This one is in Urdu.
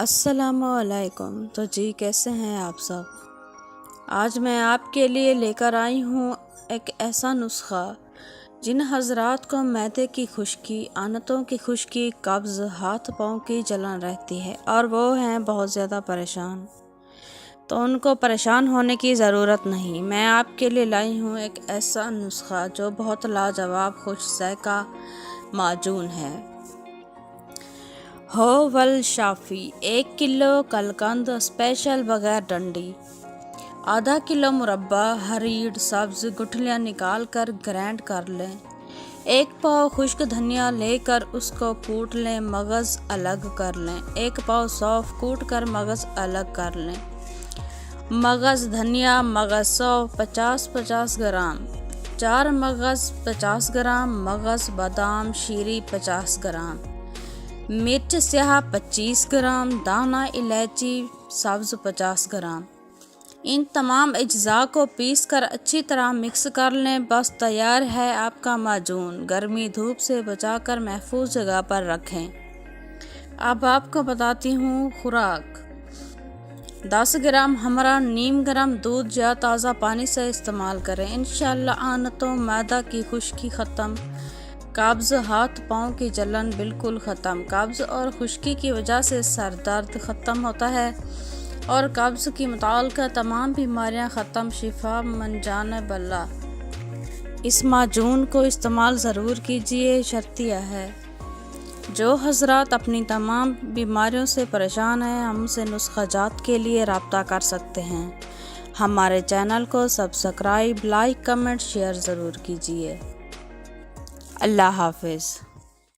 السلام علیکم۔ تو جی کیسے ہیں آپ سب؟ آج میں آپ کے لیے لے کر آئی ہوں ایک ایسا نسخہ جن حضرات کو معدے کی خشکی، آنتوں کی خشکی، قبض، ہاتھ پاؤں کی جلن رہتی ہے اور وہ ہیں بہت زیادہ پریشان، تو ان کو پریشان ہونے کی ضرورت نہیں۔ میں آپ کے لیے لائی ہوں ایک ایسا نسخہ جو بہت لاجواب خوش ذائقہ معجون ہے۔ ہول شافی 1 کلو کلقند اسپیشل بغیر ڈنڈی، آدھا کلو مربع ہریڈ سبز گٹھلیاں نکال کر گرائنڈ کر لیں۔ 1 پاؤ خشک دھنیا لے کر اس کو کوٹ لیں، مغز الگ کر لیں۔ 1 پاؤ سونف کوٹ کر مغز الگ کر لیں۔ مغز دھنیا، مغز سونف 50 گرام، 4 مغز 50 گرام، مغز بادام شیری 50 گرام، مرچ سیاہ 25 گرام، دانہ الائچی سبز 50 گرام۔ ان تمام اجزاء کو پیس کر اچھی طرح مکس کر لیں۔ بس تیار ہے آپ کا معجون۔ گرمی دھوپ سے بچا کر محفوظ جگہ پر رکھیں۔ اب آپ کو بتاتی ہوں خوراک۔ 10 گرام ہمرا نیم گرم دودھ یا تازہ پانی سے استعمال کریں۔ انشاءاللہ آنتوں معدہ کی خشکی ختم، قبض، ہاتھ پاؤں کی جلن بالکل ختم۔ قبض اور خشکی کی وجہ سے سر درد ختم ہوتا ہے اور قبض کی متعلقہ تمام بیماریاں ختم، شفا من جانب اللہ۔ اس معجون کو استعمال ضرور کیجیے۔ شرطیہ ہے، جو حضرات اپنی تمام بیماریوں سے پریشان ہیں ہم سے نسخہ جات کے لیے رابطہ کر سکتے ہیں۔ ہمارے چینل کو سبسکرائب، لائک، کمنٹ، شیئر ضرور کیجیے۔ اللہ حافظ۔